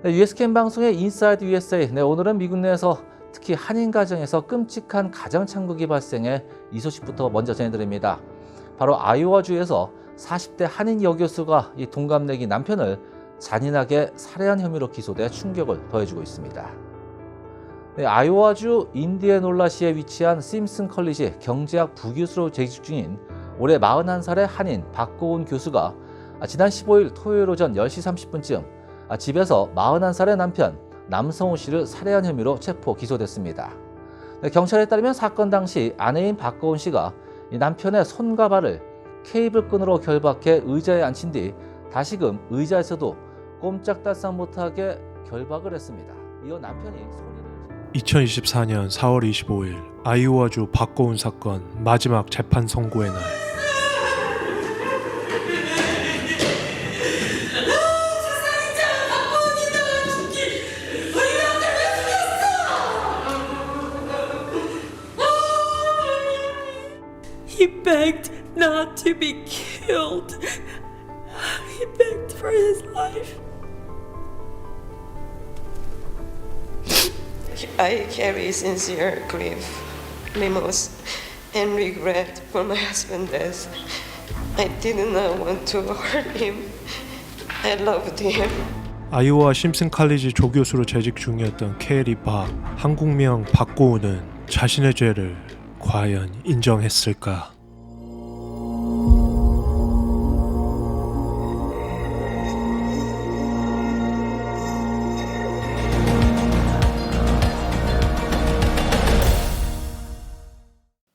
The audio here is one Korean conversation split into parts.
네, USCAN 방송의 인사이드 USA. 오늘은 미국 내에서 특히 한인 가정에서 끔찍한 가정 참극이 발생해 이 소식부터 먼저 전해드립니다. 바로 아이오와주에서 40대 한인 여교수가 이 동갑내기 남편을 잔인하게 살해한 혐의로 기소돼 충격을 더해주고 있습니다. 네, 아이오와주 인디애놀라시에 위치한 심슨 컬리지 경제학 부교수로 재직 중인 올해 41살의 한인 박고은 교수가 지난 15일 토요일 오전 10시 30분쯤 집에서 41살의 남편 남성우 씨를 살해한 혐의로 체포 기소됐습니다. 경찰에 따르면 사건 당시 아내인 박고은 씨가 남편의 손과 발을 케이블끈으로 결박해 의자에 앉힌 뒤 다시금 의자에서도 꼼짝달싹 못하게 결박을 했습니다. 이어 남편이 소리를 2024년 4월 25일 아이오와주 박고은 사건 마지막 재판 선고의 날. He begged not to be killed. He begged for his life. I carry sincere grief, remorse, and regret for my husband's death. I did not want to hurt him. I loved him. 아이오와 심슨 칼리지 조교수로 재직 중이었던 케리 박, 한국명 박고은은 자신의 죄를 과연 인정했을까?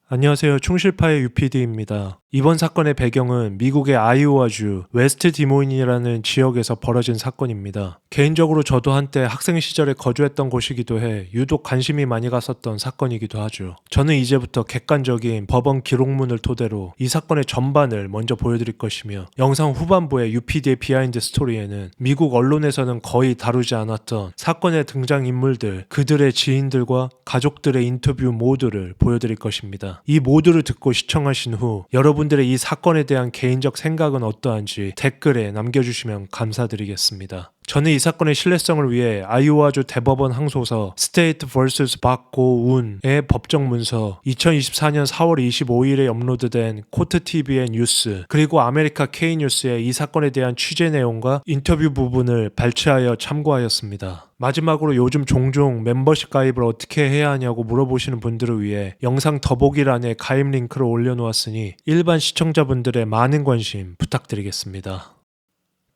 안녕하세요. 충실파의 UPD입니다. 이번 사건의 배경은 미국의 아이오와주 웨스트 디모인이라는 지역에서 벌어진 사건입니다. 개인적으로 저도 한때 학생 시절에 거주했던 곳이기도 해 유독 관심이 많이 갔었던 사건이기도 하죠. 저는 이제부터 객관적인 법원 기록문을 토대로 이 사건의 전반을 먼저 보여드릴 것이며 영상 후반부의 UPD의 비하인드 스토리에는 미국 언론에서는 거의 다루지 않았던 사건의 등장인물들, 그들의 지인들과 가족들의 인터뷰 모두를 보여드릴 것입니다. 이 모두를 듣고 시청하신 후 여러분들의 이 사건에 대한 개인적 생각은 어떠한지 댓글에 남겨주시면 감사드리겠습니다. 저는 이 사건의 신뢰성을 위해 아이오와주 대법원 항소서 State vs. 박고운의 법정 문서, 2024년 4월 25일에 업로드된 코트TV의 뉴스, 그리고 아메리카 K뉴스의 이 사건에 대한 취재 내용과 인터뷰 부분을 발췌하여 참고하였습니다. 마지막으로 요즘 종종 멤버십 가입을 어떻게 해야 하냐고 물어보시는 분들을 위해 영상 더보기란에 가입 링크를 올려놓았으니 일반 시청자분들의 많은 관심 부탁드리겠습니다.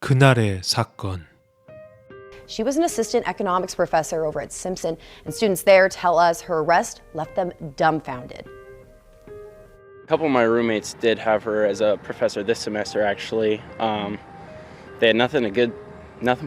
그날의 사건. She was an assistant economics professor over at Simpson, and students there tell us her arrest left them dumbfounded. A couple of my roommates did have her as a professor this semester, actually. They had nothing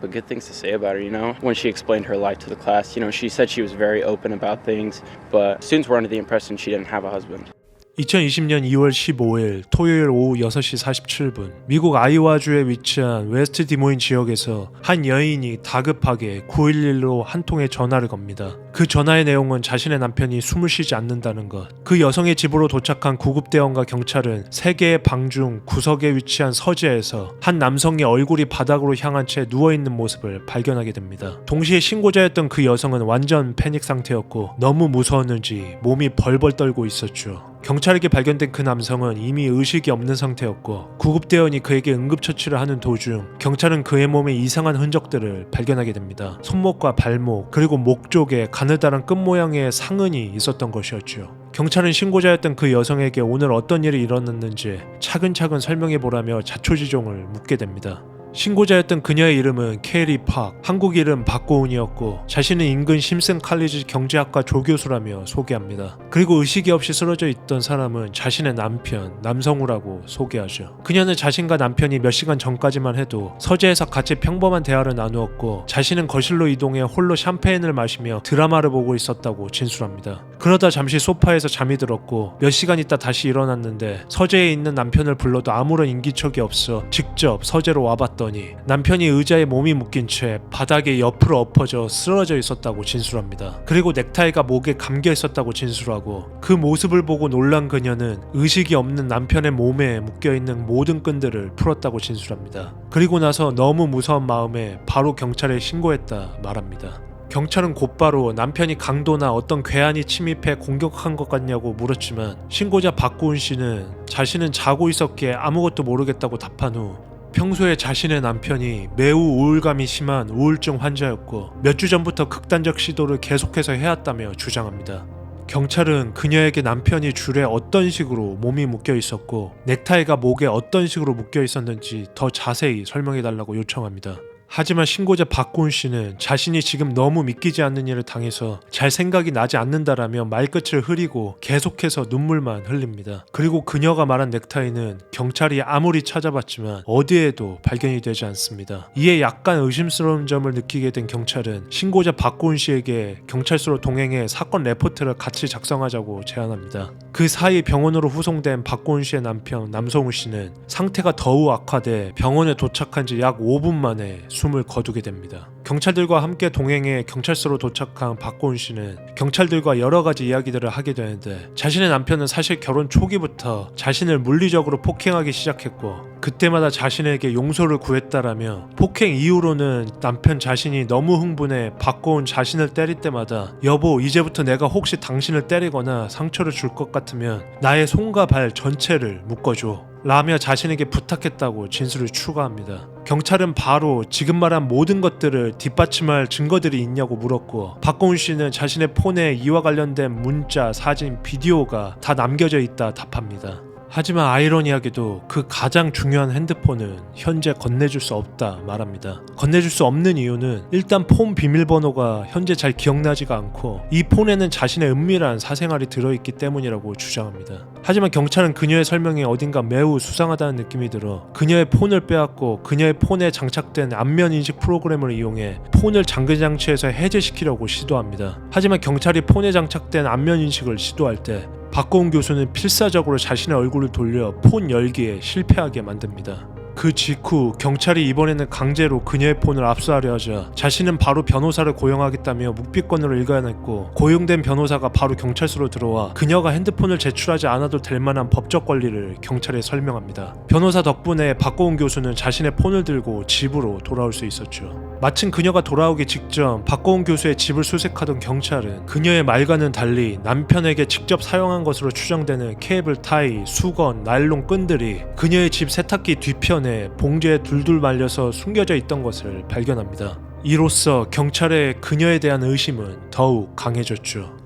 but good things to say about her, you know. When she explained her life to the class, you know, she said she was very open about things, but students were under the impression she didn't have a husband. 2020년 2월 15일 토요일 오후 6시 47분 미국 아이오와주에 위치한 웨스트 디모인 지역에서 한 여인이 다급하게 911로 한 통의 전화를 겁니다. 그 전화의 내용은 자신의 남편이 숨을 쉬지 않는다는 것. 그 여성의 집으로 도착한 구급대원과 경찰은 세 개의 방 중 구석에 위치한 서재에서 한 남성의 얼굴이 바닥으로 향한 채 누워있는 모습을 발견하게 됩니다. 동시에 신고자였던 그 여성은 완전 패닉 상태였고 너무 무서웠는지 몸이 벌벌 떨고 있었죠. 경찰에게 발견된 그 남성은 이미 의식이 없는 상태였고 구급대원이 그에게 응급처치를 하는 도중 경찰은 그의 몸에 이상한 흔적들을 발견하게 됩니다. 손목과 발목 그리고 목 쪽에 가느다란 끈 모양의 상흔이 있었던 것이었죠. 경찰은 신고자였던 그 여성에게 오늘 어떤 일이 일어났는지 차근차근 설명해보라며 자초지종을 묻게 됩니다. 신고자였던 그녀의 이름은 케리 팍, 한국 이름 박고은이었고 자신은 인근 심슨 칼리지 경제학과 조교수라며 소개합니다. 그리고 의식이 없이 쓰러져 있던 사람은 자신의 남편, 남성우라고 소개하죠. 그녀는 자신과 남편이 몇 시간 전까지만 해도 서재에서 같이 평범한 대화를 나누었고 자신은 거실로 이동해 홀로 샴페인을 마시며 드라마를 보고 있었다고 진술합니다. 그러다 잠시 소파에서 잠이 들었고 몇 시간 있다 다시 일어났는데 서재에 있는 남편을 불러도 아무런 인기척이 없어 직접 서재로 와봤더니 남편이 의자에 몸이 묶인 채 바닥에 옆으로 엎어져 쓰러져 있었다고 진술합니다. 그리고 넥타이가 목에 감겨 있었다고 진술하고 그 모습을 보고 놀란 그녀는 의식이 없는 남편의 몸에 묶여있는 모든 끈들을 풀었다고 진술합니다. 그리고 나서 너무 무서운 마음에 바로 경찰에 신고했다 말합니다. 경찰은 곧바로 남편이 강도나 어떤 괴한이 침입해 공격한 것 같냐고 물었지만 신고자 박고은 씨는 자신은 자고 있었기에 아무것도 모르겠다고 답한 후 평소에 자신의 남편이 매우 우울감이 심한 우울증 환자였고 몇 주 전부터 극단적 시도를 계속해서 해왔다며 주장합니다. 경찰은 그녀에게 남편이 줄에 어떤 식으로 몸이 묶여 있었고 넥타이가 목에 어떤 식으로 묶여 있었는지 더 자세히 설명해달라고 요청합니다. 하지만 신고자 박고은 씨는 자신이 지금 너무 믿기지 않는 일을 당해서 잘 생각이 나지 않는다라며 말끝을 흐리고 계속해서 눈물만 흘립니다. 그리고 그녀가 말한 넥타이는 경찰이 아무리 찾아봤지만 어디에도 발견이 되지 않습니다. 이에 약간 의심스러운 점을 느끼게 된 경찰은 신고자 박고은 씨에게 경찰서로 동행해 사건 레포트를 같이 작성하자고 제안합니다. 그 사이 병원으로 후송된 박고은 씨의 남편 남성우 씨는 상태가 더욱 악화돼 병원에 도착한 지 약 5분 만에 숨을 거두게 됩니다. 경찰들과 함께 동행해 경찰서로 도착한 박고은 씨는 경찰들과 여러 가지 이야기들을 하게 되는데 자신의 남편은 사실 결혼 초기부터 자신을 물리적으로 폭행하기 시작했고 그때마다 자신에게 용서를 구했다라며 폭행 이후로는 남편 자신이 너무 흥분해 박고은 자신을 때릴 때마다 여보 이제부터 내가 혹시 당신을 때리거나 상처를 줄 것 같으면 나의 손과 발 전체를 묶어줘 라며 자신에게 부탁했다고 진술을 추가합니다. 경찰은 바로 지금 말한 모든 것들을 뒷받침할 증거들이 있냐고 물었고 박고은 씨는 자신의 폰에 이와 관련된 문자, 사진, 비디오가 다 남겨져 있다 답합니다. 하지만 아이러니하게도 그 가장 중요한 핸드폰은 현재 건네줄 수 없다 말합니다. 건네줄 수 없는 이유는 일단 폰 비밀번호가 현재 잘 기억나지가 않고 이 폰에는 자신의 은밀한 사생활이 들어있기 때문이라고 주장합니다. 하지만 경찰은 그녀의 설명이 어딘가 매우 수상하다는 느낌이 들어 그녀의 폰을 빼앗고 그녀의 폰에 장착된 안면인식 프로그램을 이용해 폰을 잠금장치에서 해제시키려고 시도합니다. 하지만 경찰이 폰에 장착된 안면인식을 시도할 때 박고은 교수는 필사적으로 자신의 얼굴을 돌려 폰 열기에 실패하게 만듭니다. 그 직후 경찰이 이번에는 강제로 그녀의 폰을 압수하려 하자 자신은 바로 변호사를 고용하겠다며 묵비권으로 일관했고 고용된 변호사가 바로 경찰서로 들어와 그녀가 핸드폰을 제출하지 않아도 될 만한 법적 권리를 경찰에 설명합니다. 변호사 덕분에 박고은 교수는 자신의 폰을 들고 집으로 돌아올 수 있었죠. 마침 그녀가 돌아오기 직전 박고은 교수의 집을 수색하던 경찰은 그녀의 말과는 달리 남편에게 직접 사용한 것으로 추정되는 케이블 타이, 수건, 나일론 끈들이 그녀의 집 세탁기 뒤편에 봉지에 둘둘 말려서 숨겨져 있던 것을 발견합니다. 이로써 경찰의 그녀에 대한 의심은 더욱 강해졌죠.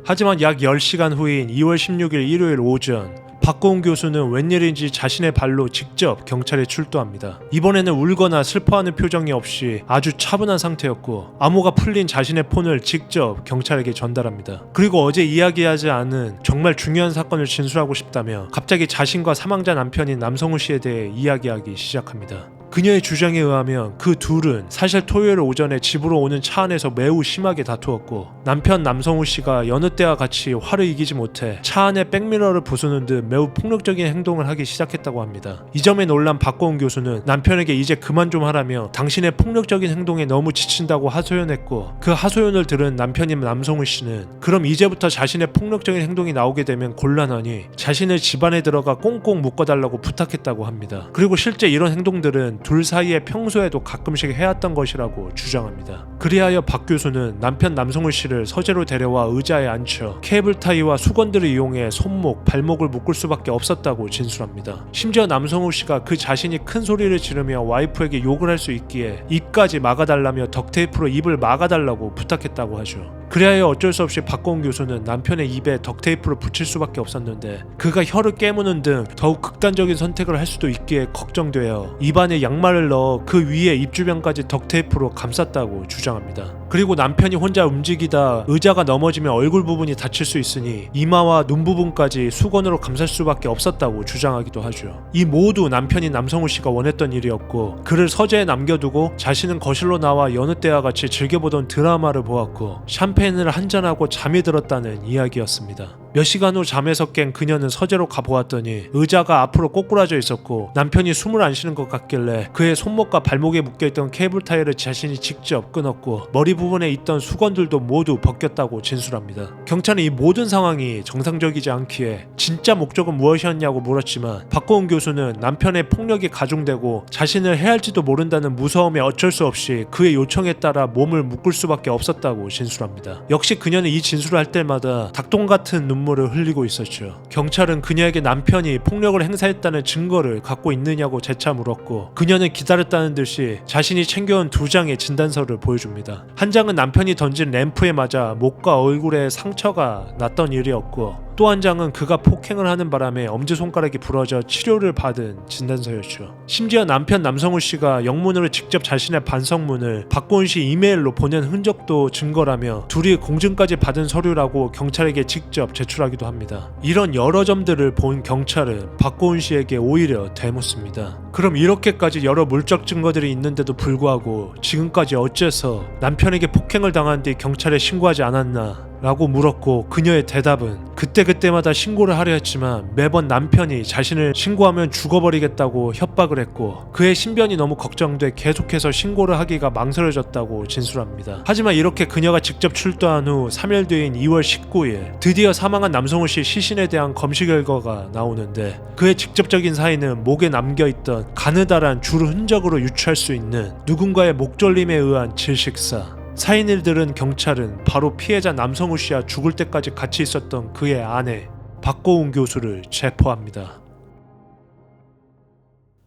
하지만 약 10시간 후인 2월 16일 일요일 오전 박고은 교수는 웬일인지 자신의 발로 직접 경찰에 출두합니다. 이번에는 울거나 슬퍼하는 표정이 없이 아주 차분한 상태였고 암호가 풀린 자신의 폰을 직접 경찰에게 전달합니다. 그리고 어제 이야기하지 않은 정말 중요한 사건을 진술하고 싶다며 갑자기 자신과 사망자 남편인 남성우 씨에 대해 이야기하기 시작합니다. 그녀의 주장에 의하면 그 둘은 사실 토요일 오전에 집으로 오는 차 안에서 매우 심하게 다투었고 남편 남성우 씨가 여느 때와 같이 화를 이기지 못해 차 안에 백미러를 부수는 듯 매우 폭력적인 행동을 하기 시작했다고 합니다. 이 점에 놀란 박고은 교수는 남편에게 이제 그만 좀 하라며 당신의 폭력적인 행동에 너무 지친다고 하소연했고 그 하소연을 들은 남편인 남성우 씨는 그럼 이제부터 자신의 폭력적인 행동이 나오게 되면 곤란하니 자신을 집안에 들어가 꽁꽁 묶어달라고 부탁했다고 합니다. 그리고 실제 이런 행동들은 둘 사이에 평소에도 가끔씩 해왔던 것이라고 주장합니다. 그리하여 박 교수는 남편 남성우 씨를 서재로 데려와 의자에 앉혀 케이블 타이와 수건들을 이용해 손목, 발목을 묶을 수밖에 없었다고 진술합니다. 심지어 남성우 씨가 그 자신이 큰 소리를 지르며 와이프에게 욕을 할 수 있기에 입까지 막아달라며 덕테이프로 입을 막아달라고 부탁했다고 하죠. 그리하여 어쩔 수 없이 박고은 교수는 남편의 입에 덕테이프를 붙일 수밖에 없었는데 그가 혀를 깨무는 등 더욱 극단적인 선택을 할 수도 있기에 걱정되어 입안에 양말을 넣어 그 위에 입 주변까지 덕테이프로 감쌌다고 주장합니다. 그리고 남편이 혼자 움직이다 의자가 넘어지면 얼굴 부분이 다칠 수 있으니 이마와 눈 부분까지 수건으로 감쌀 수밖에 없었다고 주장하기도 하죠. 이 모두 남편인 남성우 씨가 원했던 일이었고 그를 서재에 남겨두고 자신은 거실로 나와 여느 때와 같이 즐겨보던 드라마를 보았고 샴페인을 한잔하고 잠이 들었다는 이야기였습니다. 몇 시간 후 잠에서 깬 그녀는 서재로 가보았더니 의자가 앞으로 꼬꾸라져 있었고 남편이 숨을 안 쉬는 것 같길래 그의 손목과 발목에 묶여있던 케이블 타이를 자신이 직접 끊었고 머리 부분에 있던 수건들도 모두 벗겼다고 진술합니다. 경찰은 이 모든 상황이 정상적이지 않기에 진짜 목적은 무엇이었냐고 물었지만 박고은 교수는 남편의 폭력이 가중되고 자신을 해할지도 모른다는 무서움에 어쩔 수 없이 그의 요청에 따라 몸을 묶을 수밖에 없었다고 진술합니다. 역시 그녀는 이 진술을 할 때마다 닭똥 같은 눈물을 흘리고 있었죠. 경찰은 그녀에게 남편이 폭력을 행사했다는 증거를 갖고 있느냐고 재차 물었고 그녀는 기다렸다는 듯이 자신이 챙겨온 2장의 진단서를 보여줍니다. 한 장은 남편이 던진 램프에 맞아 목과 얼굴에 상처가 났던 일이었고 또 한 장은 그가 폭행을 하는 바람에 엄지손가락이 부러져 치료를 받은 진단서였죠. 심지어 남편 남성우 씨가 영문으로 직접 자신의 반성문을 박고은 씨 이메일로 보낸 흔적도 증거라며 둘이 공증까지 받은 서류라고 경찰에게 직접 제출하기도 합니다. 이런 여러 점들을 본 경찰은 박고은 씨에게 오히려 되묻습니다. 그럼 이렇게까지 여러 물적 증거들이 있는데도 불구하고 지금까지 어째서 남편에게 폭행을 당한 뒤 경찰에 신고하지 않았나? 라고 물었고 그녀의 대답은 그때마다 신고를 하려 했지만 매번 남편이 자신을 신고하면 죽어버리겠다고 협박을 했고 그의 신변이 너무 걱정돼 계속해서 신고를 하기가 망설여졌다고 진술합니다. 하지만 이렇게 그녀가 직접 출두한 후 3일 뒤인 2월 19일 드디어 사망한 남성우 씨 시신에 대한 검시 결과가 나오는데 그의 직접적인 사인은 목에 남겨있던 가느다란 줄 흔적으로 유추할 수 있는 누군가의 목졸림에 의한 질식사. 사인을 들은 경찰은 바로 피해자 남성우 씨와 죽을 때까지 같이 있었던 그의 아내 박고은 교수를 체포합니다.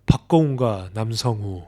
박고은과 남성우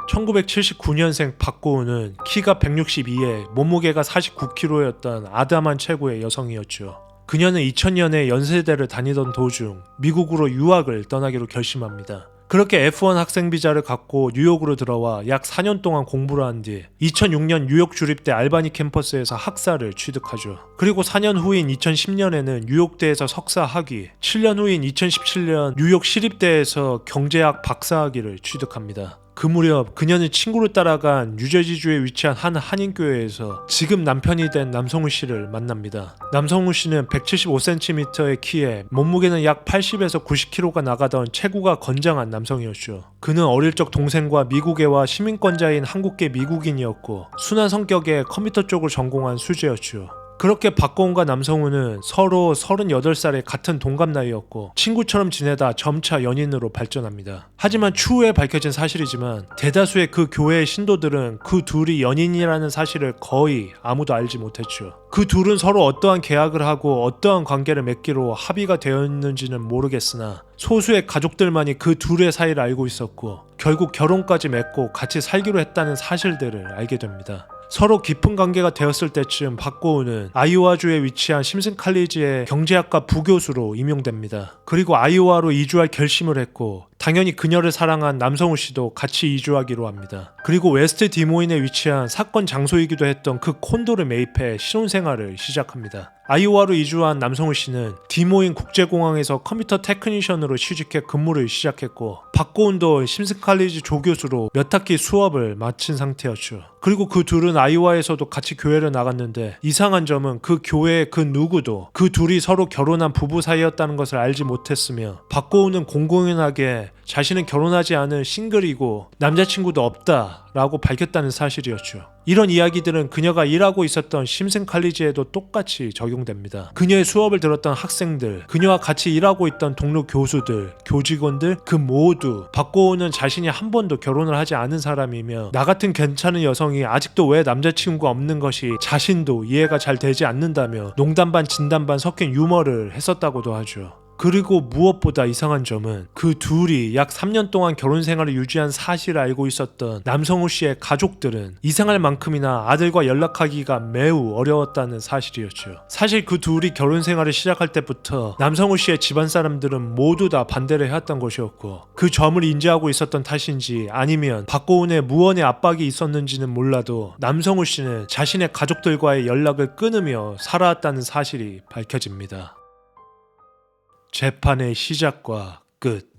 1979년생 박고은은 키가 162에 몸무게가 49kg였던 아담한 체구의 여성이었죠. 그녀는 2000년에 연세대를 다니던 도중 미국으로 유학을 떠나기로 결심합니다. 그렇게 F1 학생 비자를 갖고 뉴욕으로 들어와 약 4년 동안 공부를 한 뒤 2006년 뉴욕 주립대 알바니 캠퍼스에서 학사를 취득하죠. 그리고 4년 후인 2010년에는 뉴욕대에서 석사 학위, 7년 후인 2017년 뉴욕 시립대에서 경제학 박사학위를 취득합니다. 그 무렵 그녀는 친구를 따라간 뉴저지주에 위치한 한 한인교회에서 지금 남편이 된 남성우 씨를 만납니다. 남성우 씨는 175cm의 키에 몸무게는 약 80에서 90kg가 나가던 체구가 건장한 남성이었죠. 그는 어릴 적 동생과 미국애와 시민권자인 한국계 미국인이었고 순한 성격의 컴퓨터 쪽을 전공한 수재였죠. 그렇게 박고은과 남성우는 서로 38살의 같은 동갑 나이였고 친구처럼 지내다 점차 연인으로 발전합니다. 하지만 추후에 밝혀진 사실이지만 대다수의 그 교회의 신도들은 그 둘이 연인이라는 사실을 거의 아무도 알지 못했죠. 그 둘은 서로 어떠한 계약을 하고 어떠한 관계를 맺기로 합의가 되었는지는 모르겠으나 소수의 가족들만이 그 둘의 사이를 알고 있었고 결국 결혼까지 맺고 같이 살기로 했다는 사실들을 알게 됩니다. 서로 깊은 관계가 되었을 때쯤 박고은은 아이오와주에 위치한 심슨 칼리지의 경제학과 부교수로 임용됩니다. 그리고 아이오와로 이주할 결심을 했고 당연히 그녀를 사랑한 남성우 씨도 같이 이주하기로 합니다. 그리고 웨스트 디모인에 위치한 사건 장소이기도 했던 그 콘도를 매입해 신혼생활을 시작합니다. 아이오와로 이주한 남성우 씨는 디모인 국제공항에서 컴퓨터 테크니션으로 취직해 근무를 시작했고 박고은도 심슨 칼리지 조교수로 몇 학기 수업을 마친 상태였죠. 그리고 그 둘은 아이오와에서도 같이 교회를 나갔는데 이상한 점은 그 교회의 그 누구도 그 둘이 서로 결혼한 부부 사이였다는 것을 알지 못했으며 박고은은 공공연하게 자신은 결혼하지 않은 싱글이고 남자친구도 없다라고 밝혔다는 사실이었죠. 이런 이야기들은 그녀가 일하고 있었던 심슨 칼리지에도 똑같이 적용됩니다. 그녀의 수업을 들었던 학생들, 그녀와 같이 일하고 있던 동료 교수들, 교직원들 그 모두 박고은은 자신이 한 번도 결혼을 하지 않은 사람이며 나 같은 괜찮은 여성이 아직도 왜 남자친구가 없는 것이 자신도 이해가 잘 되지 않는다며 농담 반 진담 반 섞인 유머를 했었다고도 하죠. 그리고 무엇보다 이상한 점은 그 둘이 약 3년 동안 결혼 생활을 유지한 사실을 알고 있었던 남성우 씨의 가족들은 이상할 만큼이나 아들과 연락하기가 매우 어려웠다는 사실이었죠. 사실 그 둘이 결혼 생활을 시작할 때부터 남성우 씨의 집안 사람들은 모두 다 반대를 해왔던 것이었고 그 점을 인지하고 있었던 탓인지 아니면 박고은의 무언의 압박이 있었는지는 몰라도 남성우 씨는 자신의 가족들과의 연락을 끊으며 살아왔다는 사실이 밝혀집니다. 재판의 시작과 끝.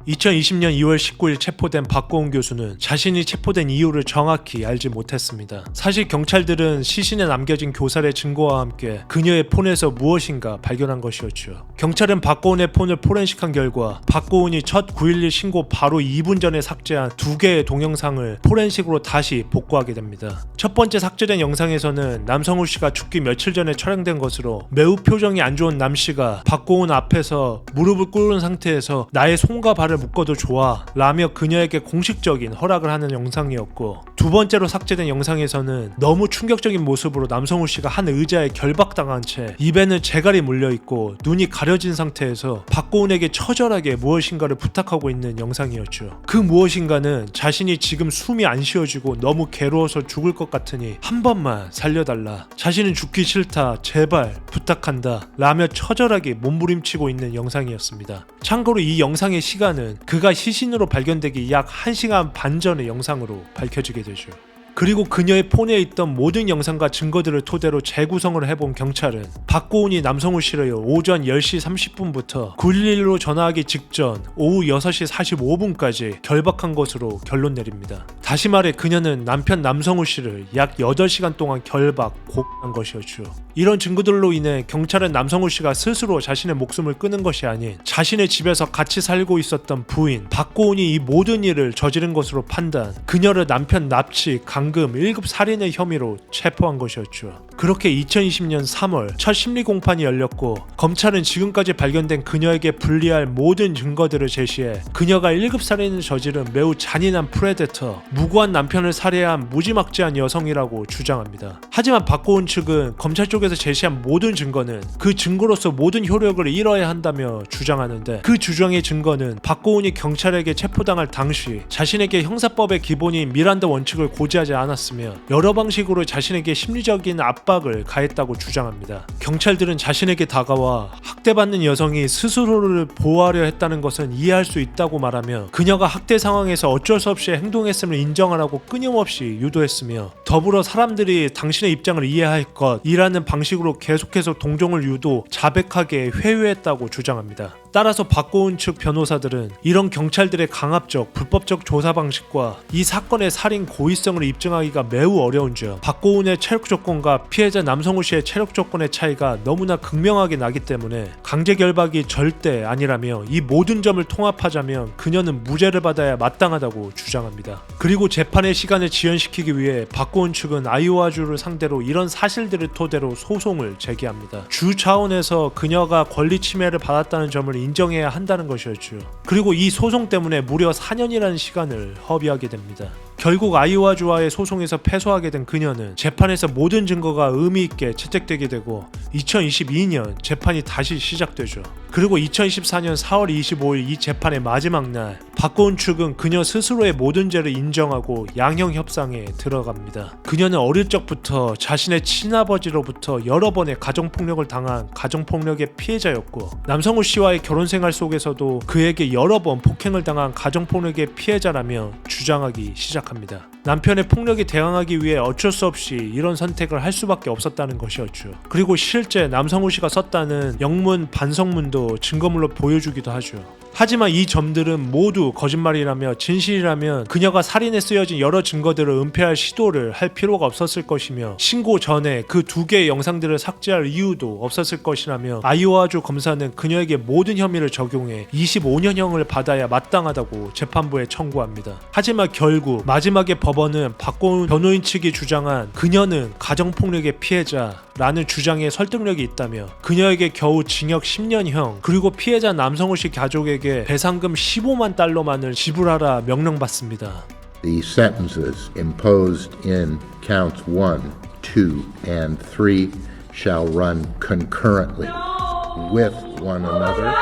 2020년 2월 19일 체포된 박고은 교수는 자신이 체포된 이유를 정확히 알지 못했습니다. 사실 경찰들은 시신에 남겨진 교살의 증거와 함께 그녀의 폰에서 무엇인가 발견한 것이었죠. 경찰은 박고은의 폰을 포렌식한 결과 박고은이 첫 911 신고 바로 2분 전에 삭제한 2개의 동영상을 포렌식으로 다시 복구하게 됩니다. 첫 번째 삭제된 영상에서는 남성우 씨가 죽기 며칠 전에 촬영된 것으로 매우 표정이 안 좋은 남 씨가 박고은 앞에서 무릎을 꿇은 상태에서 나의 손과 발을 묶어도 좋아 라며 그녀에게 공식적인 허락을 하는 영상이었고, 두 번째로 삭제된 영상에서는 너무 충격적인 모습으로 남성우 씨가 한 의자에 결박당한 채 입에는 재갈이 물려있고 눈이 가려진 상태에서 박고은에게 처절하게 무엇인가를 부탁하고 있는 영상이었죠. 그 무엇인가는 자신이 지금 숨이 안 쉬어지고 너무 괴로워서 죽을 것 같으니 한 번만 살려달라, 자신은 죽기 싫다, 제발 부탁한다 라며 처절하게 몸부림치고 있는 영상이었습니다. 참고로 이 영상의 시간은 그가 시신으로 발견되기 약 1시간 반 전의 영상으로 밝혀지게 되죠. 그리고 그녀의 폰에 있던 모든 영상과 증거들을 토대로 재구성을 해본 경찰은 박고은이 남성우 씨를 오전 10시 30분부터 911로 전화하기 직전 오후 6시 45분까지 결박한 것으로 결론 내립니다. 다시 말해 그녀는 남편 남성우 씨를 약 8시간 동안 결박, 고문한 것이었죠. 이런 증거들로 인해 경찰은 남성우 씨가 스스로 자신의 목숨을 끊은 것이 아닌 자신의 집에서 같이 살고 있었던 부인 박고은이 이 모든 일을 저지른 것으로 판단, 그녀를 남편 납치, 강금, 1급 살인의 혐의로 체포한 것이었죠. 그렇게 2020년 3월 첫 심리 공판이 열렸고 검찰은 지금까지 발견된 그녀에게 불리할 모든 증거들을 제시해 그녀가 1급 살인을 저지른 매우 잔인한 프레데터, 무고한 남편을 살해한 무지막지한 여성이라고 주장합니다. 하지만 박고은 측은 검찰 쪽에서 제시한 모든 증거는 그 증거로서 모든 효력을 잃어야 한다며 주장하는데, 그 주장의 증거는 박고은이 경찰에게 체포당할 당시 자신에게 형사법의 기본인 미란다 원칙을 고지하지 않았으며 여러 방식으로 자신에게 심리적인 압박을 가했다고 주장합니다. 경찰들은 자신에게 다가와 학대받는 여성이 스스로를 보호하려 했다는 것은 이해할 수 있다고 말하며 그녀가 학대 상황에서 어쩔 수 없이 행동했음을 인정하라고 끊임없이 유도했으며, 더불어 사람들이 당신의 입장을 이해할 것이라는 방식으로 계속해서 동정을 유도, 자백하게 회유했다고 주장합니다. 따라서 박고은 측 변호사들은 이런 경찰들의 강압적, 불법적 조사 방식과 이 사건의 살인 고의성을 입증하기가 매우 어려운 점, 박고은의 체력 조건과 피해자 남성우 씨의 체력 조건의 차이가 너무나 극명하게 나기 때문에 강제 결박이 절대 아니라며 이 모든 점을 통합하자면 그녀는 무죄를 받아야 마땅하다고 주장합니다. 그리고 재판의 시간을 지연시키기 위해 박고은 측은 아이오와주를 상대로 이런 사실들을 토대로 소송을 제기합니다. 주 차원에서 그녀가 권리 침해를 받았다는 점을 인정해야 한다는 것이었죠. 그리고 이 소송 때문에 무려 4년이라는 시간을 허비하게 됩니다. 결국 아이오와주와의 소송에서 패소하게 된 그녀는 재판에서 모든 증거가 의미 있게 채택되게 되고 2022년 재판이 다시 시작되죠. 그리고 2024년 4월 25일 이 재판의 마지막 날, 박고은 측은 그녀 스스로의 모든 죄를 인정하고 양형 협상에 들어갑니다. 그녀는 어릴 적부터 자신의 친아버지로부터 여러 번의 가정폭력을 당한 가정폭력의 피해자였고, 남성우 씨와의 결혼생활 속에서도 그에게 여러 번 폭행을 당한 가정폭력의 피해자라며 주장하기 시작합니다. 남편의 폭력에 대항하기 위해 어쩔 수 없이 이런 선택을 할 수밖에 없었다는 것이었죠. 그리고 실제 남성우 씨가 썼다는 영문 반성문도 증거물로 보여주기도 하죠. 하지만 이 점들은 모두 거짓말이라며 진실이라면 그녀가 살인에 쓰여진 여러 증거들을 은폐할 시도를 할 필요가 없었을 것이며 신고 전에 그 2개의 영상들을 삭제할 이유도 없었을 것이라며 아이오와주 검사는 그녀에게 모든 혐의를 적용해 25년형을 받아야 마땅하다고 재판부에 청구합니다. 하지만 결국 마지막에 법원은 박고은 변호인 측이 주장한 그녀는 가정폭력의 피해자라는 주장에 설득력이 있다며 그녀에게 겨우 징역 10년형 그리고 피해자 남성우 씨 가족에게 배상금 15만 달러만을 지불하라 명령받습니다. The sentences imposed in counts 1, 2, and 3 shall run concurrently with one another.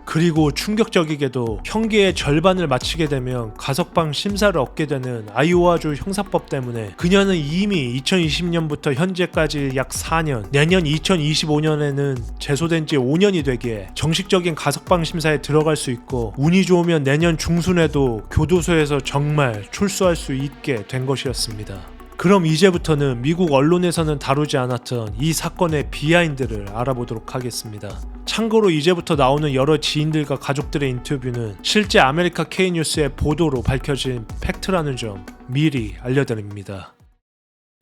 그리고 충격적이게도 형기의 절반을 마치게 되면 가석방 심사를 얻게 되는 아이오와주 형사법 때문에 그녀는 이미 2020년부터 현재까지 약 4년, 내년 2025년에는 제소된 지 5년이 되기에 정식적인 가석방 심사에 들어갈 수 있고 운이 좋으면 내년 중순에도 교도소에서 정말 출소할 수 있게 된 것이었습니다. 그럼 이제부터는 미국 언론에서는 다루지 않았던 이 사건의 비하인드를 알아보도록 하겠습니다. 참고로 이제부터 나오는 여러 지인들과 가족들의 인터뷰는 실제 아메리카 K뉴스의 보도로 밝혀진 팩트라는 점 미리 알려드립니다.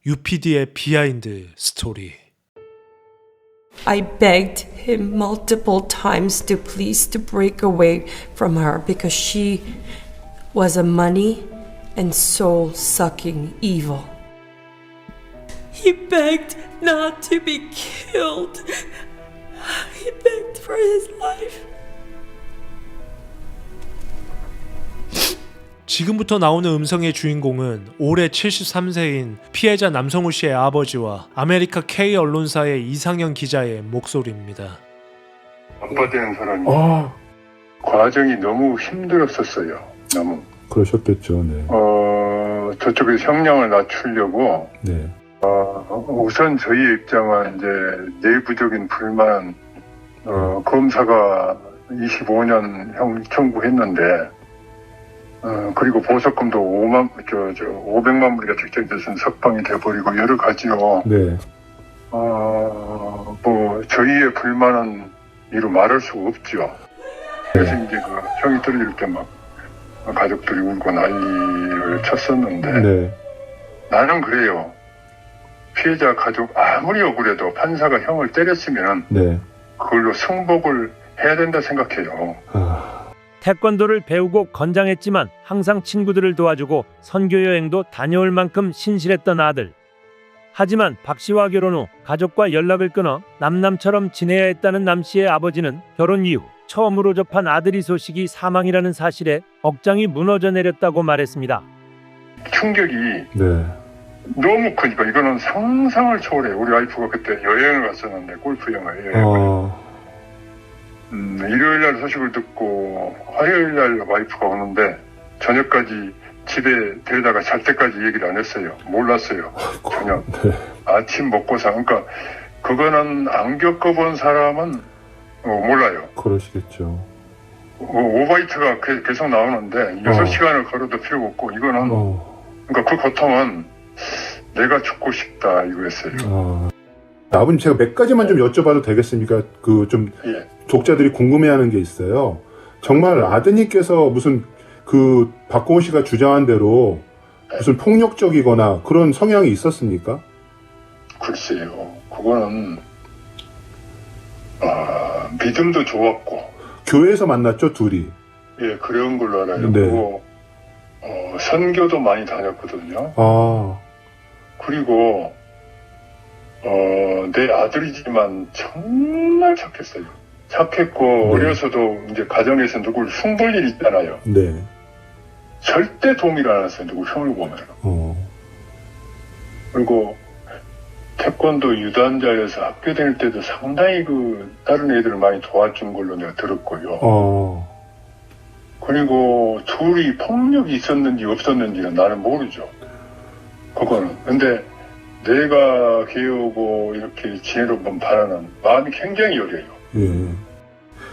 UPD의 비하인드 스토리. I begged him multiple times to please to break away from her because she was a money and soul-sucking evil. He begged not to be killed. He begged for his life. 지금부터 나오는 음성의 주인공은 올해 73세인 피해자 남성우 씨의 아버지와 아메리카 K 언론사의 이상현 기자의 목소리입니다. 아빠 되는 사람이 과정이 너무 힘들었었어요. 너무. 그러셨겠죠. 네. 저쪽에서 형량을 낮추려고 네. 우선 저희 입장은 이제 내부적인 불만 검사가 25년 형 청구했는데 그리고 보석금도 500만 불이가 책정돼서 석방이 돼버리고 여러 가지요. 네. 뭐 저희의 불만은 이루 말할 수가 없죠. 그래서 이제 그 형이 떨어질 때 막 가족들이 울고 난리를 쳤었는데 네. 나는 그래요. 피해자 가족 아무리 억울해도 판사가 형을 때렸으면 네. 그걸로 승복을 해야 된다 생각해요. 태권도를 배우고 건장했지만 항상 친구들을 도와주고 선교 여행도 다녀올 만큼 신실했던 아들. 하지만 박 씨와 결혼 후 가족과 연락을 끊어 남남처럼 지내야 했다는 남 씨의 아버지는 결혼 이후 처음으로 접한 아들이 소식이 사망이라는 사실에 억장이 무너져 내렸다고 말했습니다. 충격이 네. 너무 크니까 이거는 상상을 초월해요. 우리 와이프가 그때 여행을 갔었는데 골프 여행을. 일요일 날 소식을 듣고 화요일 날 와이프가 오는데 저녁까지 집에 데려다가 잘 때까지 얘기를 안 했어요. 몰랐어요. 전혀. 네. 아침 먹고서. 그러니까 그거는 안 겪어본 사람은 몰라요. 그러시겠죠. 오바이트가 계속 나오는데 6시간을 걸어도 필요가 없고 이거는 그러니까 그 고통은 내가 죽고 싶다 이거였어요. 아버님 제가 몇 가지만 좀 여쭤봐도 되겠습니까? 그 좀 예. 독자들이 궁금해하는 게 있어요. 정말 아드님께서 무슨 그 박고은 씨가 주장한 대로 무슨 폭력적이거나 그런 성향이 있었습니까? 글쎄요. 그거는 믿음도 좋았고 교회에서 만났죠, 둘이. 예, 그런 걸로 알아요. 네. 그리고 선교도 많이 다녔거든요. 그리고 내 아들이지만 정말 착했어요. 착했고 네. 어려서도 이제 가정에서 누굴 흉볼 일 있잖아요. 네. 절대 동의를 안 했어요. 누구 흉을 보면. 그리고 태권도 유단자여서 학교 다닐 때도 상당히 다른 애들을 많이 도와준 걸로 내가 들었고요. 그리고 둘이 폭력이 있었는지 없었는지는 나는 모르죠. 그거는. 근데 내가 배우고 이렇게 지혜롭은 바라는 마음이 굉장히 여려요. 예.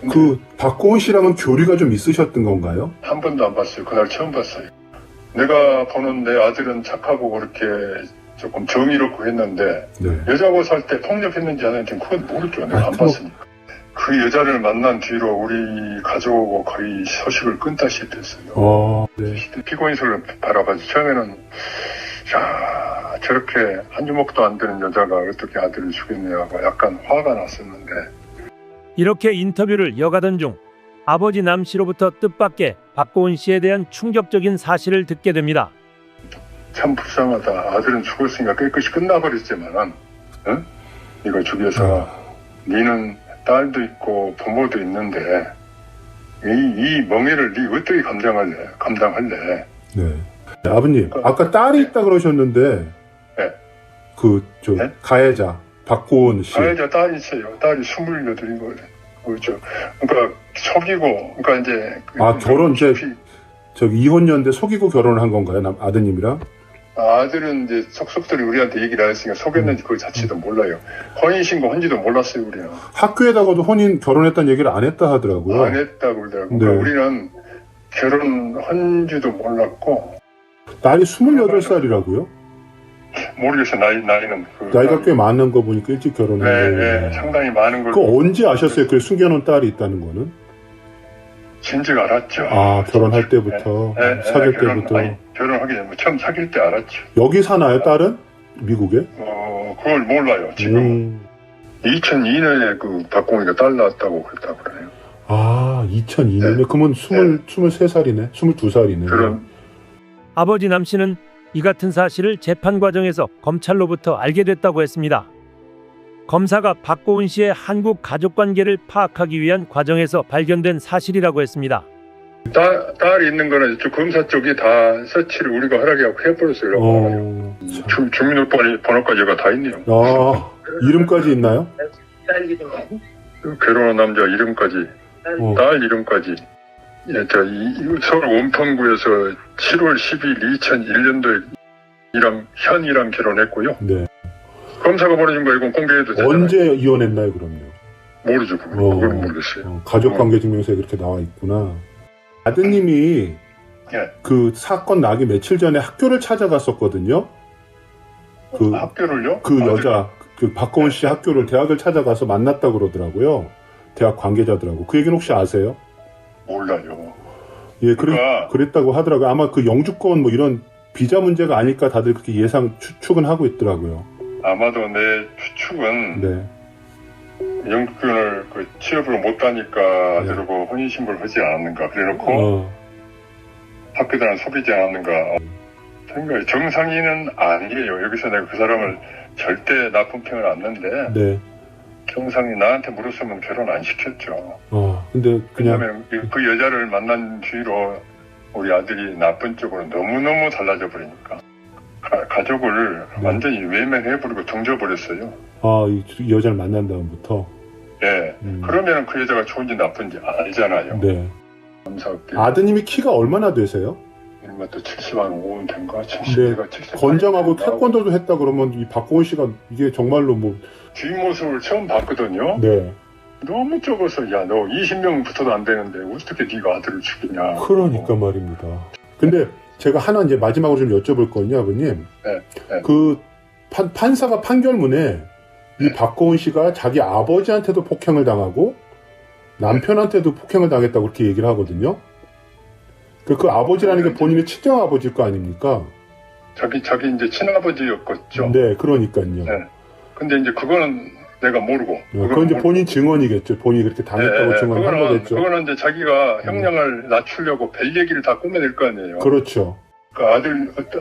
그 박고은 씨랑은 교류가 좀 있으셨던 건가요? 한 번도 안 봤어요. 그날 처음 봤어요. 내가 보는 내 아들은 착하고 그렇게 조금 정의롭고 했는데 네. 여자하고 살 때 폭력했는지 안 했는지 그건 모르죠. 내가 안 봤으니까. 그 여자를 만난 뒤로 우리 가족하고 거의 소식을 끊다시피 됐어요. 네. 피고인석을 바라봐서 처음에는 야 저렇게 한 주먹도 안 되는 여자가 어떻게 아들을 죽였냐고 약간 화가 났었는데 이렇게 인터뷰를 이어가던 중 아버지 남 씨로부터 뜻밖의 박고은 씨에 대한 충격적인 사실을 듣게 됩니다. 참 불쌍하다. 아들은 죽었으니까 깨끗이 끝나버렸지만은 이거 죽여서 니는 딸도 있고 부모도 있는데 이 멍해를 니 어떻게 감당할래? 네. 아버님, 아까 딸이 있다 그러셨는데 네. 네? 네? 가해자 박고은 씨. 가해자 딸이 있어요. 딸이 28인 거죠. 그러니까 속이고, 그러니까 이제 결혼 이제 저기 이혼녀인데 속이고 결혼을 한 건가요, 아드님이랑? 아들은 이제 속속들이 우리한테 얘기를 안 했으니까 속였는지 그 자체도 몰라요. 혼인신고 한지도 몰랐어요, 우리는. 학교에다가도 결혼했다는 얘기를 안 했다 하더라고요. 안 했다고 그러더라고요. 네. 그러니까 우리는 결혼한지도 몰랐고. 딸이 28살이라고요? 모르겠어요, 나이는. 나이가 꽤 많은 거 보니까 일찍 결혼한 거예요. 네, 상당히 많은 걸. 그 언제 아셨어요? 그 숨겨놓은 딸이 있다는 거는? 진즉 알았죠. 결혼할 때부터, 사귈 때부터. 결혼하기 전에 처음 사귈 때 알았죠. 여기 사나요, 딸은? 미국에? 그걸 몰라요, 지금. 2002년에 그 박공희가 딸 낳았다고 그랬다고 그러네요. 2002년에? 그러면 23살이네? 22살이네. 아버지 남 씨는 이 같은 사실을 재판 과정에서 검찰로부터 알게 됐다고 했습니다. 검사가 박고은 씨의 한국 가족 관계를 파악하기 위한 과정에서 발견된 사실이라고 했습니다. 딸이 있는 거는 이쪽 검사 쪽이 다 서치를 우리가 허락하고 해버렸어요. 주민등록번호까지 여기가 다 있네요. 이름까지 있나요? 결혼한 남자 이름까지, 딸 이름까지. 서울 원평구에서 7월 10일 2001년도에 현이랑 결혼했고요. 네. 검사가 보내준 거 이건 공개해도 되잖아요. 언제 이혼했나요, 그럼요? 모르죠. 그건 모르겠어요. 가족관계증명서에 그렇게 나와 있구나. 아드님이 그 사건 나기 며칠 전에 학교를 찾아갔었거든요. 학교를요? 그 여자, 그 박고은 씨 학교를, 대학을 찾아가서 만났다고 그러더라고요. 대학 관계자들하고. 그 얘기는 혹시 아세요? 몰라요. 예, 그랬다고 하더라고요. 아마 그 영주권 뭐 이런 비자 문제가 아닐까 다들 그렇게 추측은 하고 있더라고요. 아마도 내 추측은 영주권을 취업을 못하니까 아들하고 혼인신고를 하지 않았는가. 그래놓고 학교 다니는 속이지 않았는가. 생각에 정상인은 아니에요. 여기서 내가 그 사람을 절대 나쁜 평을 안 했는데 정상이 나한테 물었으면 결혼 안 시켰죠. 근데 왜냐면 그 여자를 만난 뒤로 우리 아들이 나쁜 쪽으로 너무너무 달라져 버리니까 가족을 완전히 외면해버리고 등져버렸어요. 이 여자를 만난 다음부터? 네. 그러면 그 여자가 좋은지 나쁜지 알잖아요. 네. 감사할게요. 아드님이 키가 얼마나 되세요? 이것도 70한 5원 된가? 70대가 70. 건장하고 태권도도 했다 그러면 이 박고은 씨가 이게 정말로 뭐 뒷모습을 처음 봤거든요. 네. 너무 적어서 너 20명 붙어도 안 되는데 어떻게 네가 아들을 죽이냐. 그러니까 말입니다. 근데 제가 하나 이제 마지막으로 좀 여쭤볼 거거든요, 아버님. 네. 그 판사가 판결문에 이 박고은 씨가 자기 아버지한테도 폭행을 당하고 남편한테도 폭행을 당했다고 그렇게 얘기를 하거든요. 그 아버지라는 게 본인의 친정 아버지일 거 아닙니까? 자기 이제 친아버지였겠죠. 네, 그러니까요. 네. 근데 이제 그거는 내가 모르고. 그건 이제 본인 증언이겠죠. 본인이 그렇게 당했다고 증언한 거겠죠. 그거는 이제 자기가 형량을 낮추려고 별 얘기를 다 꾸며낼 거 아니에요. 그렇죠. 그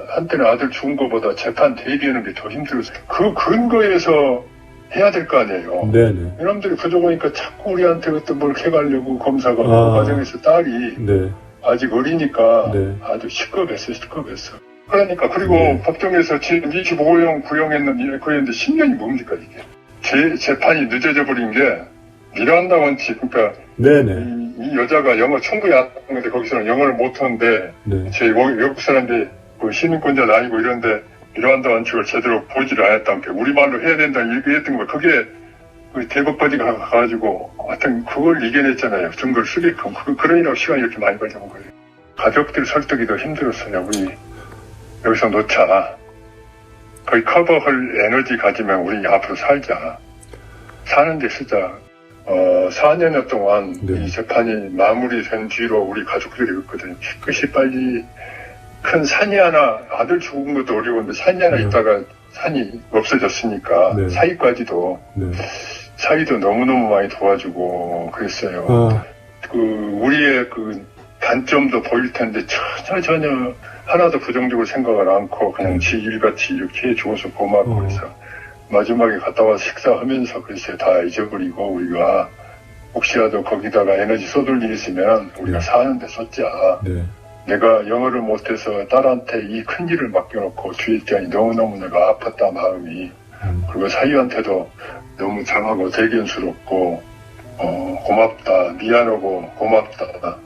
한때는 아들 죽은 것보다 재판 대비하는 게 더 힘들어서 그 근거에서 해야 될 거 아니에요. 네네. 여러분들이 부족하니까 자꾸 우리한테 어떤 뭘 해가려고 검사가 그 과정에서 딸이 아직 어리니까 아주 시끄럽했어. 그러니까 그리고 법정에서 지금 25형 구형했는데 그랬는데 10년이 뭡니까 이게? 재판이 늦어져 버린 게 미란다 원칙. 그러니까 이 여자가 영어 충분히 하는데 거기서는 영어를 못하는데 제 외국 사람들 그 시민권자도 아니고 이런데 미란다 원칙을 제대로 보지를 않았다는 게 우리말로 해야 된다 얘기했던 거. 그게 그 대법까지 가가지고 하여튼 그걸 이겨냈잖아요. 증거를 쓰게끔. 그러니까 시간이 이렇게 많이 걸려온 거예요. 가족들 설득이 더 힘들었어요. 우리 여기서 놓자. 거의 커버할 에너지 가지면 우리 앞으로 살자. 사는데 쓰자. 4년여 동안 이 재판이 마무리된 뒤로 우리 가족들이 있거든요. 끝이 빨리 큰 산이 하나, 아들 죽은 것도 어려운데 산이 하나 있다가 산이 없어졌으니까 사이까지도 사이도 너무너무 많이 도와주고 그랬어요. 우리의 그 단점도 보일 텐데 전혀 하나도 부정적으로 생각을 않고 그냥 지 일같이 이렇게 해줘서 고맙고 그래서 마지막에 갔다 와서 식사하면서 그랬어요. 다 잊어버리고 우리가 혹시라도 거기다가 에너지 쏟을 일 있으면 우리가 사는데 쏟자. 내가 영어를 못해서 딸한테 이 큰 일을 맡겨놓고 뒤에 있자니 너무너무 내가 아팠다 마음이. 그리고 사위한테도 너무 장하고 대견스럽고 고맙다, 미안하고 고맙다.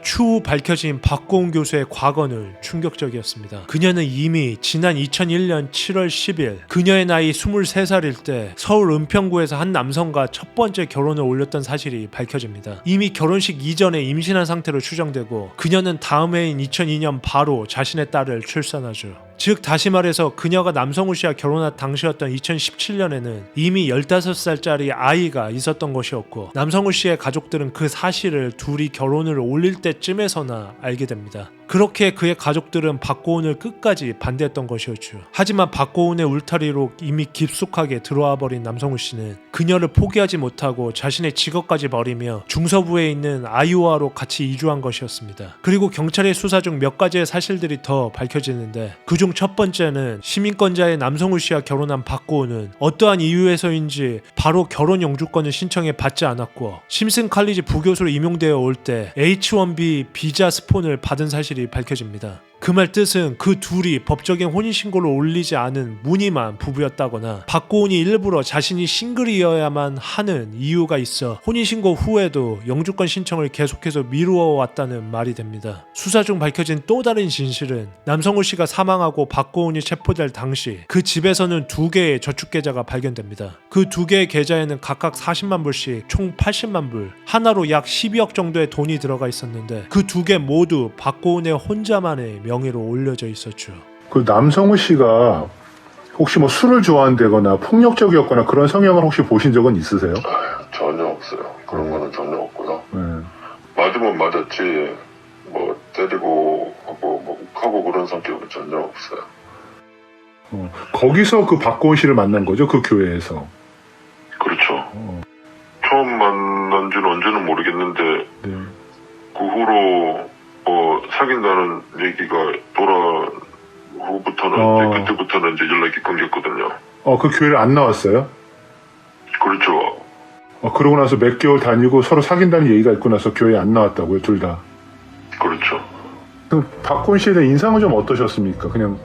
추후 밝혀진 박고은 교수의 과거는 충격적이었습니다. 그녀는 이미 지난 2001년 7월 10일 그녀의 나이 23살일 때 서울 은평구에서 한 남성과 첫 번째 결혼을 올렸던 사실이 밝혀집니다. 이미 결혼식 이전에 임신한 상태로 추정되고 그녀는 다음 해인 2002년 바로 자신의 딸을 출산하죠. 즉 다시 말해서 그녀가 남성우 씨와 결혼한 당시였던 2017년에는 이미 15살짜리 아이가 있었던 것이었고 남성우 씨의 가족들은 그 사실을 둘이 결혼을 올릴 때쯤에서나 알게 됩니다. 그렇게 그의 가족들은 박고은을 끝까지 반대했던 것이었죠. 하지만 박고은의 울타리로 이미 깊숙하게 들어와 버린 남성우 씨는 그녀를 포기하지 못하고 자신의 직업까지 버리며 중서부에 있는 아이오와로 같이 이주한 것이었습니다. 그리고 경찰의 수사 중 몇 가지의 사실들이 더 밝혀지는데 그중 첫 번째는 시민권자의 남성우 씨와 결혼한 박고은은 어떠한 이유에서인지 바로 결혼 영주권을 신청해 받지 않았고 심슨 칼리지 부교수로 임용되어 올 때 H-1B 비자 스폰을 받은 사실이 밝혀집니다. 그 말 뜻은 그 둘이 법적인 혼인신고를 올리지 않은 무늬만 부부였다거나 박고은이 일부러 자신이 싱글이어야만 하는 이유가 있어 혼인신고 후에도 영주권 신청을 계속해서 미루어왔다는 말이 됩니다. 수사 중 밝혀진 또 다른 진실은 남성우 씨가 사망하고 박고은이 체포될 당시 그 집에서는 2개의 저축계좌가 발견됩니다. 그 2개의 계좌에는 각각 40만 불씩 총 80만 불, 하나로 약 12억 정도의 돈이 들어가 있었는데 그 2개 모두 박고은의 혼자만의 명의로 올려져 있었죠. 그 남성우 씨가 혹시 뭐 술을 좋아한다거나 폭력적이었거나 그런 성향을 혹시 보신 적은 있으세요? 전혀 없어요. 그런 거는 전혀 없고요. 맞으면 맞았지 뭐 때리고 하고 그런 성격은 전혀 없어요. 거기서 그 박고은 씨를 만난 거죠? 그 교회에서. 그렇죠. 처음 만난 지는 언제는 모르겠는데 네. 그 후로 사귄다는 얘기가 돌아온 후부터는 이제 그때부터는 이제 연락이 끊겼거든요. 그 교회를 안 나왔어요? 그렇죠. 그러고 나서 몇 개월 다니고 서로 사귄다는 얘기가 있고 나서 교회에 안 나왔다고요, 둘 다? 그렇죠. 그럼 박고은 씨에 대한 인상은 좀 어떠셨습니까? 그냥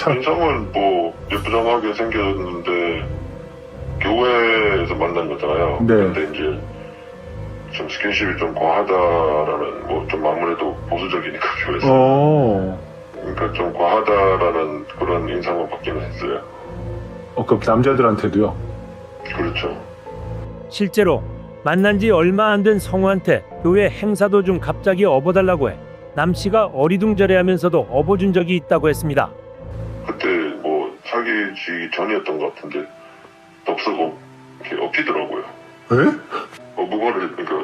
인상은 뭐 예쁘장하게 생겼는데 교회에서 만난 거잖아요. 네. 근데 이제 좀 스킨십이 좀 과하다라는 뭐 좀 아무래도 보수적이니까 교회에서. 그러니까 좀 과하다라는 그런 인상을 받기는 했어요. 그 남자들한테도요? 그렇죠. 실제로 만난 지 얼마 안 된 성우한테 교회 행사 도중 갑자기 업어달라고 해 남 씨가 어리둥절해하면서도 업어준 적이 있다고 했습니다. 그때 뭐 사귀기 전이었던 것 같은데 덥석업 이렇게 업히더라고요. 에? 무거를 그러니까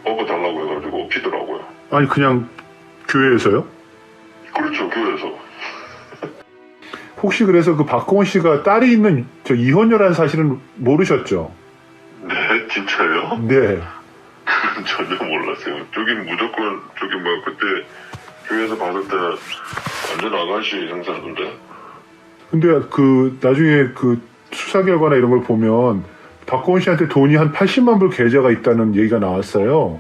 업어달라고 해가지고 업히더라고요. 아니 그냥 교회에서요? 그렇죠, 교회에서. 혹시 그래서 그 박고은 씨가 딸이 있는 저 이혼녀라는 사실은 모르셨죠? 네, 진짜요? 네. 그건 전혀 몰랐어요. 저긴 무조건 그때 교회에서 봤을 때 완전 아가씨 형사던데. 근데 그 나중에 그 수사 결과나 이런 걸 보면 박고은 씨한테 돈이 한 80만 불 계좌가 있다는 얘기가 나왔어요.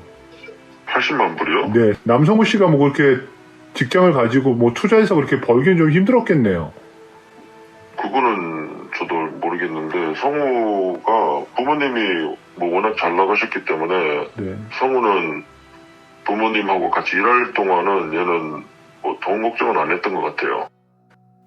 80만 불이요? 네. 남성우 씨가 뭐 그렇게 직장을 가지고 뭐 투자해서 그렇게 벌기는 좀 힘들었겠네요. 그거는 저도 모르겠는데 성우가 부모님이 뭐 워낙 잘 나가셨기 때문에 네. 성우는 부모님하고 같이 일할 동안은 얘는 뭐 돈 걱정은 안 했던 것 같아요.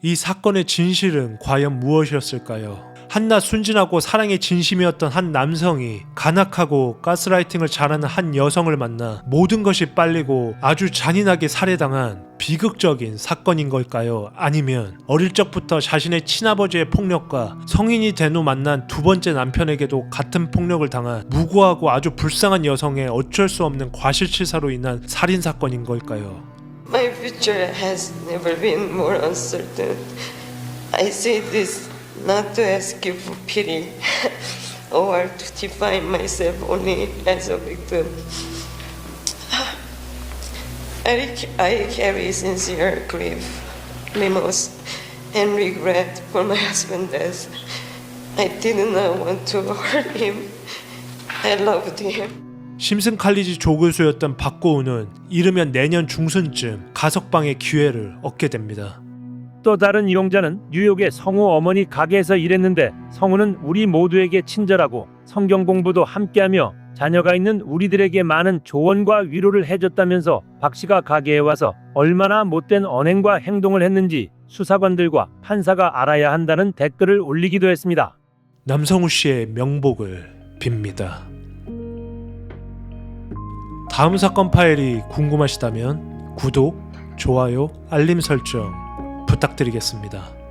이 사건의 진실은 과연 무엇이었을까요? 한낱 순진하고 사랑의 진심이었던 한 남성이 간악하고 가스라이팅을 잘하는 한 여성을 만나 모든 것이 빨리고 아주 잔인하게 살해당한 비극적인 사건인 걸까요? 아니면 어릴 적부터 자신의 친아버지의 폭력과 성인이 된 후 만난 두 번째 남편에게도 같은 폭력을 당한 무고하고 아주 불쌍한 여성의 어쩔 수 없는 과실치사로 인한 살인사건인 걸까요? My future has never been more uncertain. I say this not to ask you for pity or to define myself only as a victim. I carry sincere grief, remorse, and regret for my husband's death. I did not want to hurt him. I loved him. 심슨 칼리지 조교수였던 박고은은 이르면 내년 중순쯤 가석방의 기회를 얻게 됩니다. 또 다른 이용자는 뉴욕의 성우 어머니 가게에서 일했는데 성우는 우리 모두에게 친절하고 성경 공부도 함께하며 자녀가 있는 우리들에게 많은 조언과 위로를 해줬다면서 박 씨가 가게에 와서 얼마나 못된 언행과 행동을 했는지 수사관들과 판사가 알아야 한다는 댓글을 올리기도 했습니다. 남성우 씨의 명복을 빕니다. 다음 사건 파일이 궁금하시다면 구독, 좋아요, 알림 설정 부탁드리겠습니다.